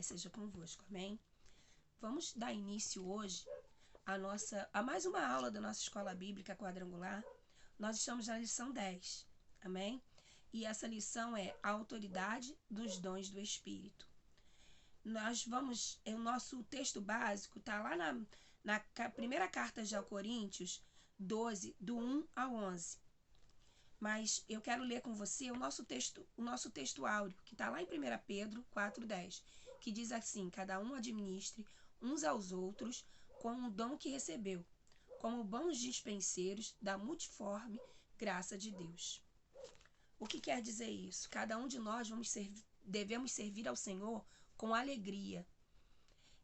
paz seja convosco, amém? Vamos dar início hoje a mais uma aula da nossa escola bíblica quadrangular. Nós estamos na lição 10, amém? E essa lição é a autoridade dos dons do Espírito. O nosso texto básico está lá na primeira carta de Coríntios 12, do 1 ao 11. Mas eu quero ler com você o nosso texto áureo, que está lá em 1 Pedro 4,10, que diz assim: cada um administre uns aos outros com o dom que recebeu, como bons dispenseiros da multiforme graça de Deus. O que quer dizer isso? Cada um de nós devemos servir ao Senhor com alegria.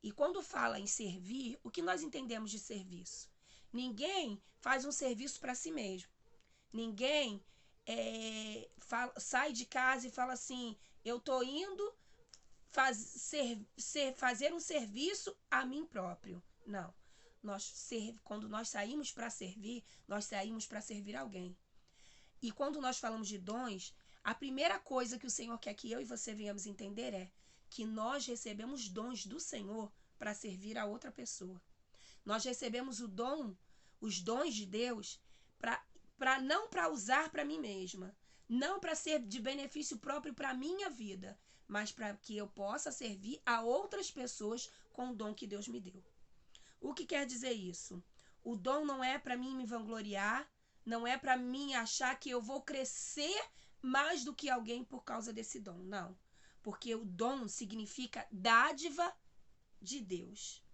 E quando fala em servir, o que nós entendemos de serviço? Ninguém faz um serviço para si mesmo. Ninguém sai de casa e fala assim: eu estou indo fazer um serviço a mim próprio. Não. Quando nós saímos para servir, nós saímos para servir alguém. E quando nós falamos de dons, a primeira coisa que o Senhor quer que eu e você venhamos entender é que nós recebemos dons do Senhor para servir a outra pessoa. Nós recebemos os dons de Deus não para usar para mim mesma, não para ser de benefício próprio para a minha vida, mas para que eu possa servir a outras pessoas com o dom que Deus me deu. O que quer dizer isso? O dom não é para mim me vangloriar, não é para mim achar que eu vou crescer mais do que alguém por causa desse dom, não. Porque o dom significa dádiva de Deus.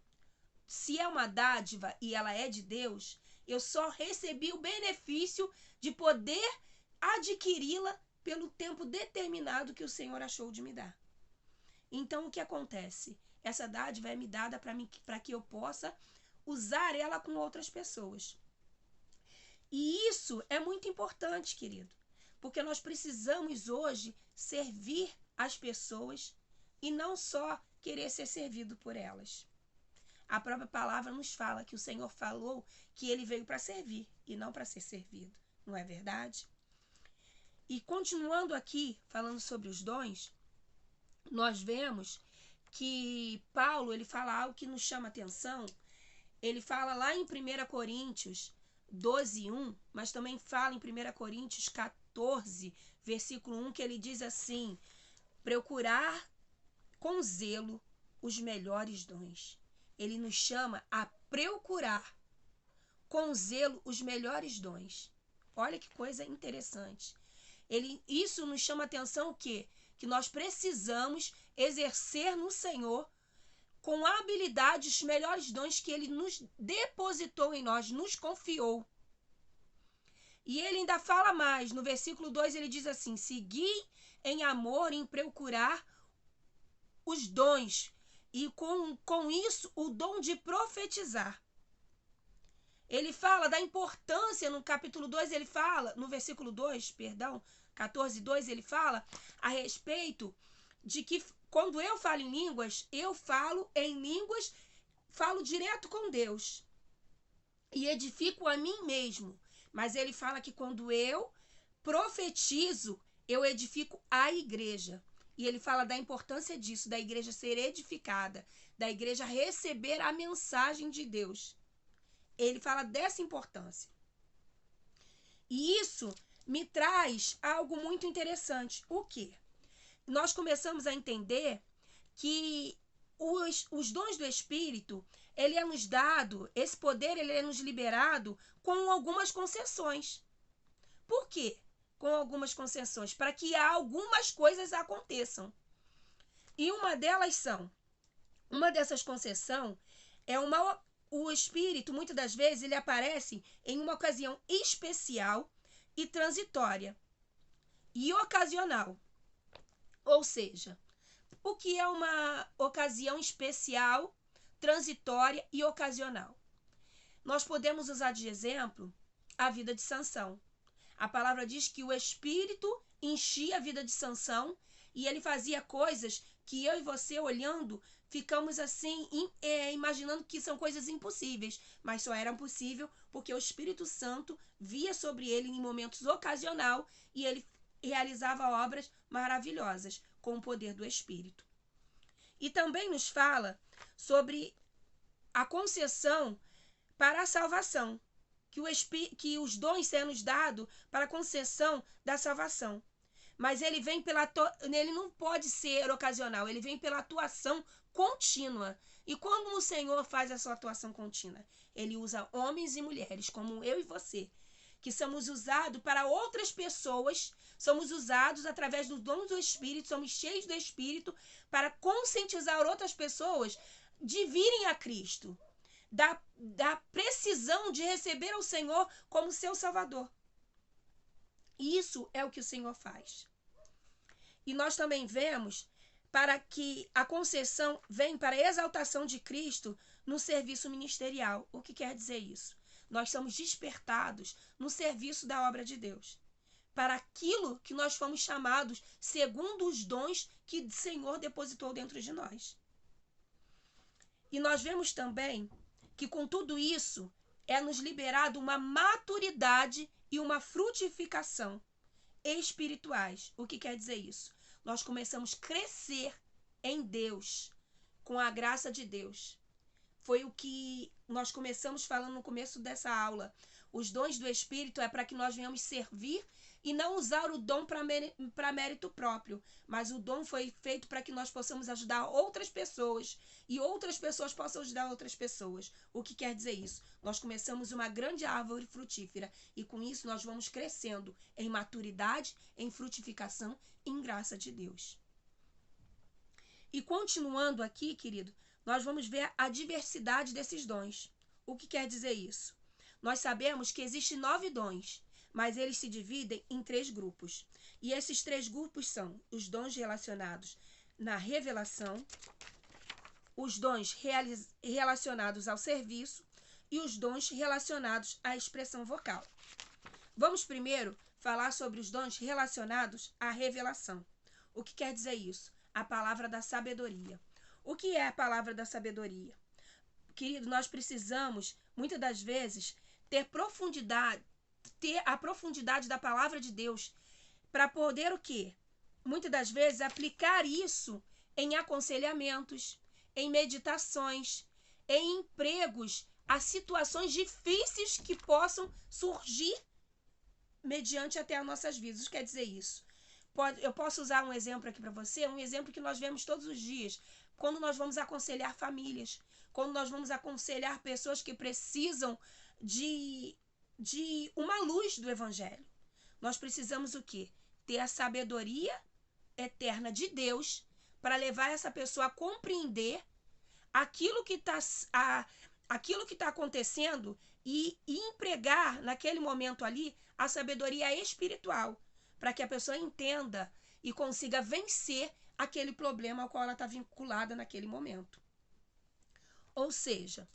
Se é uma dádiva e ela é de Deus, eu só recebi o benefício de poder adquiri-la pelo tempo determinado que o Senhor achou de me dar. Então, o que acontece? Essa dádiva é me dada para que eu possa usar ela com outras pessoas. E isso é muito importante, querido, porque nós precisamos hoje servir as pessoas e não só querer ser servido por elas. A própria palavra nos fala que o Senhor falou que ele veio para servir e não para ser servido. Não é verdade? E continuando aqui, falando sobre os dons, nós vemos que Paulo ele fala algo que nos chama atenção. Ele fala lá em 1 Coríntios 12:1, mas também fala em 1 Coríntios 14, versículo 1, que ele diz assim: procurar com zelo os melhores dons. Ele nos chama a procurar com zelo os melhores dons. Olha que coisa interessante. Isso nos chama a atenção o quê? Que nós precisamos exercer no Senhor com habilidade os melhores dons que ele nos depositou em nós, nos confiou. E ele ainda fala mais. No versículo 2 ele diz assim: segui em amor, em procurar os dons, e com isso o dom de profetizar. Ele fala da importância, no capítulo 2 ele fala, no versículo 2, 14:2, ele fala a respeito de que quando eu falo em línguas, falo direto com Deus e edifico a mim mesmo. Mas ele fala que quando eu profetizo, eu edifico a igreja. E ele fala da importância disso, da igreja ser edificada, da igreja receber a mensagem de Deus. Ele fala dessa importância. E isso me traz algo muito interessante. O quê? Nós começamos a entender que os dons do Espírito, ele é nos dado, esse poder ele é nos liberado com algumas concessões. Por quê? Com algumas concessões, para que algumas coisas aconteçam. E uma dessas concessões é o Espírito, muitas das vezes, ele aparece em uma ocasião especial e transitória e ocasional. Ou seja, o que é uma ocasião especial, transitória e ocasional? Nós podemos usar de exemplo a vida de Sansão. A palavra diz que o Espírito enchia a vida de Sansão e ele fazia coisas que eu e você, olhando, ficamos assim, imaginando que são coisas impossíveis, mas só eram possíveis porque o Espírito Santo via sobre ele em momentos ocasional e ele realizava obras maravilhosas com o poder do Espírito. E também nos fala sobre a concessão para a salvação, que os dons sendo dados para a concessão da salvação. Mas ele não pode ser ocasional, ele vem pela atuação contínua. E como o Senhor faz essa atuação contínua? Ele usa homens e mulheres, como eu e você, que somos usados para outras pessoas, somos usados através dos dons do Espírito, somos cheios do Espírito para conscientizar outras pessoas de virem a Cristo, da precisão de receber o Senhor como seu Salvador. Isso é o que o Senhor faz. E nós também vemos para que a concessão vem para a exaltação de Cristo no serviço ministerial. O que quer dizer isso? Nós somos despertados no serviço da obra de Deus, para aquilo que nós fomos chamados segundo os dons que o Senhor depositou dentro de nós. E nós vemos também que com tudo isso é nos liberado uma maturidade e uma frutificação espirituais. O que quer dizer isso? Nós começamos a crescer em Deus, com a graça de Deus. Foi o que nós começamos falando no começo dessa aula. Os dons do Espírito é para que nós venhamos servir e não usar o dom para mérito próprio, mas o dom foi feito para que nós possamos ajudar outras pessoas e outras pessoas possam ajudar outras pessoas. O que quer dizer isso? Nós começamos uma grande árvore frutífera e com isso nós vamos crescendo em maturidade, em frutificação e em graça de Deus. E continuando aqui, querido, nós vamos ver a diversidade desses dons. O que quer dizer isso? Nós sabemos que existem 9 dons, mas eles se dividem em 3 grupos. E esses 3 grupos são os dons relacionados na revelação, os dons relacionados ao serviço e os dons relacionados à expressão vocal. Vamos primeiro falar sobre os dons relacionados à revelação. O que quer dizer isso? A palavra da sabedoria. O que é a palavra da sabedoria? Querido, nós precisamos, muitas das vezes, ter a profundidade da palavra de Deus para poder o quê? Muitas das vezes aplicar isso em aconselhamentos, em meditações, em empregos, a situações difíceis que possam surgir mediante até as nossas vidas. O que quer dizer isso? Eu posso usar um exemplo aqui para você, um exemplo que nós vemos todos os dias, quando nós vamos aconselhar famílias, quando nós vamos aconselhar pessoas que precisam de uma luz do Evangelho. Nós precisamos o quê? Ter a sabedoria eterna de Deus para levar essa pessoa a compreender aquilo que está acontecendo e empregar naquele momento ali a sabedoria espiritual, para que a pessoa entenda e consiga vencer aquele problema ao qual ela está vinculada naquele momento. Ou seja,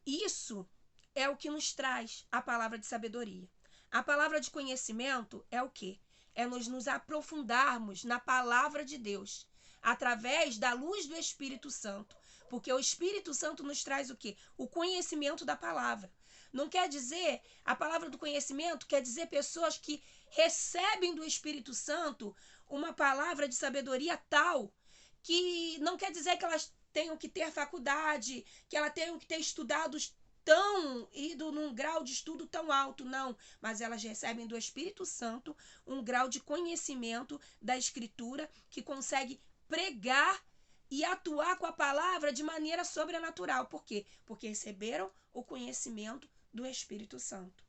isso é o que nos traz a palavra de sabedoria. A palavra de conhecimento é o quê? É nos aprofundarmos na palavra de Deus, através da luz do Espírito Santo. Porque o Espírito Santo nos traz o quê? O conhecimento da palavra. Não quer dizer, a palavra do conhecimento quer dizer pessoas que recebem do Espírito Santo uma palavra de sabedoria tal, que não quer dizer que elas tenham que ter faculdade, que elas tenham que ter estudado ido num grau de estudo tão alto, não. Mas elas recebem do Espírito Santo um grau de conhecimento da Escritura que consegue pregar e atuar com a palavra de maneira sobrenatural. Por quê? Porque receberam o conhecimento do Espírito Santo.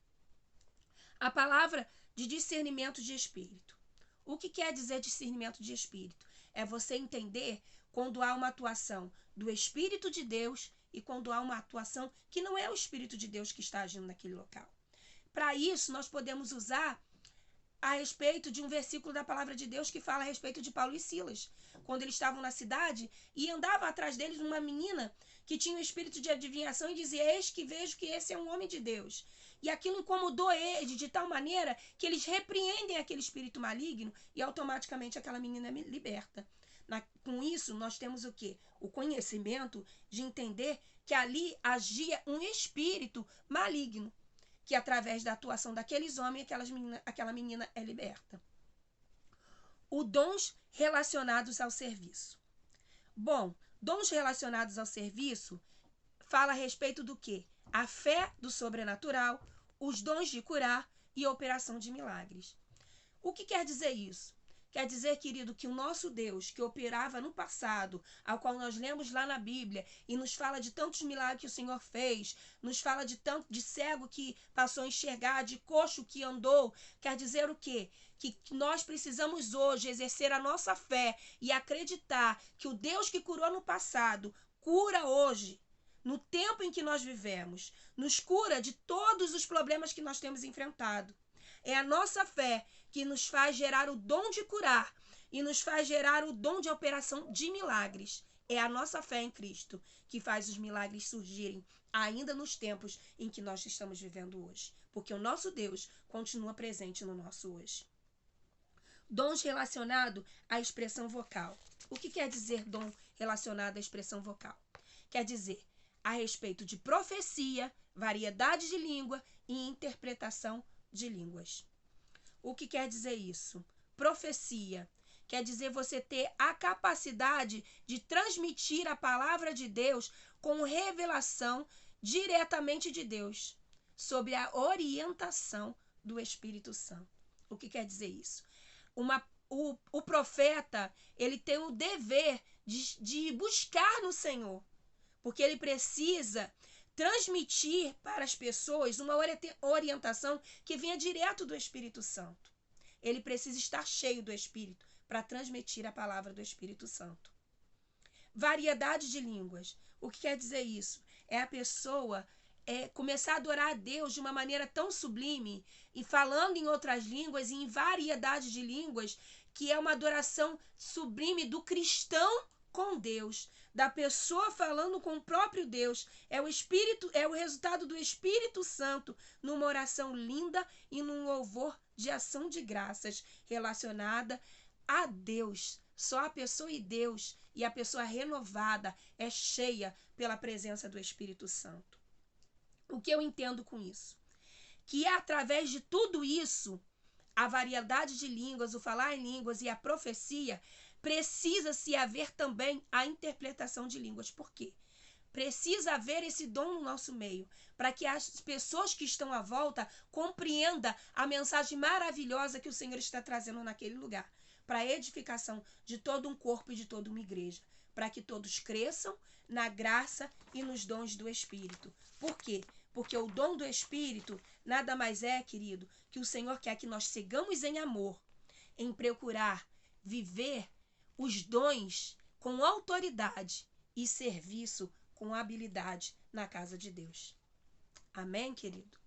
A palavra de discernimento de espírito. O que quer dizer discernimento de espírito? É você entender quando há uma atuação do Espírito de Deus e quando há uma atuação que não é o Espírito de Deus que está agindo naquele local. Para isso, nós podemos usar a respeito de um versículo da palavra de Deus que fala a respeito de Paulo e Silas, quando eles estavam na cidade e andava atrás deles uma menina que tinha um espírito de adivinhação e dizia: eis que vejo que esse é um homem de Deus. E aquilo incomodou eles de tal maneira que eles repreendem aquele espírito maligno e automaticamente aquela menina é liberta. Com isso, nós temos o quê? O conhecimento de entender que ali agia um espírito maligno, que através da atuação daqueles homens, aquela menina é liberta. Os dons relacionados ao serviço. Bom, dons relacionados ao serviço fala a respeito do quê? A fé do sobrenatural, os dons de curar e a operação de milagres. O que quer dizer isso? Quer dizer, querido, que o nosso Deus, que operava no passado, ao qual nós lemos lá na Bíblia, e nos fala de tantos milagres que o Senhor fez, nos fala de tanto de cego que passou a enxergar, de coxo que andou, quer dizer o quê? Que nós precisamos hoje exercer a nossa fé e acreditar que o Deus que curou no passado cura hoje, no tempo em que nós vivemos, nos cura de todos os problemas que nós temos enfrentado. É a nossa fé que nos faz gerar o dom de curar e nos faz gerar o dom de operação de milagres. É a nossa fé em Cristo que faz os milagres surgirem ainda nos tempos em que nós estamos vivendo hoje. Porque o nosso Deus continua presente no nosso hoje. Dons relacionados à expressão vocal. O que quer dizer dom relacionado à expressão vocal? Quer dizer a respeito de profecia, variedade de língua e interpretação de línguas. O que quer dizer isso? Profecia quer dizer você ter a capacidade de transmitir a palavra de Deus com revelação diretamente de Deus, sob a orientação do Espírito Santo. O que quer dizer isso? O profeta, ele tem o dever de buscar no Senhor, porque ele precisa transmitir para as pessoas uma orientação que venha direto do Espírito Santo. Ele precisa estar cheio do Espírito para transmitir a palavra do Espírito Santo. Variedade de línguas. O que quer dizer isso? É a pessoa começar a adorar a Deus de uma maneira tão sublime e falando em outras línguas e em variedade de línguas, que é uma adoração sublime do cristão com Deus, da pessoa falando com o próprio Deus. É o resultado do Espírito Santo numa oração linda e num louvor de ação de graças relacionada a Deus. Só a pessoa e Deus e a pessoa renovada é cheia pela presença do Espírito Santo. O que eu entendo com isso? Que é através de tudo isso, a variedade de línguas, o falar em línguas e a profecia, precisa-se haver também a interpretação de línguas. Por quê? Precisa haver esse dom no nosso meio, para que as pessoas que estão à volta compreendam a mensagem maravilhosa que o Senhor está trazendo naquele lugar, para a edificação de todo um corpo e de toda uma igreja, para que todos cresçam na graça e nos dons do Espírito. Por quê? Porque o dom do Espírito nada mais é, querido, que o Senhor quer que nós sigamos em amor, em procurar viver os dons com autoridade e serviço com habilidade na casa de Deus. Amém, querido?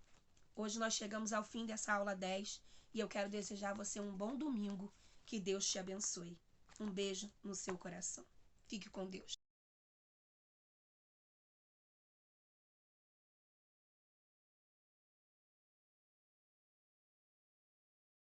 Hoje nós chegamos ao fim dessa aula 10 e eu quero desejar a você um bom domingo. Que Deus te abençoe. Um beijo no seu coração. Fique com Deus.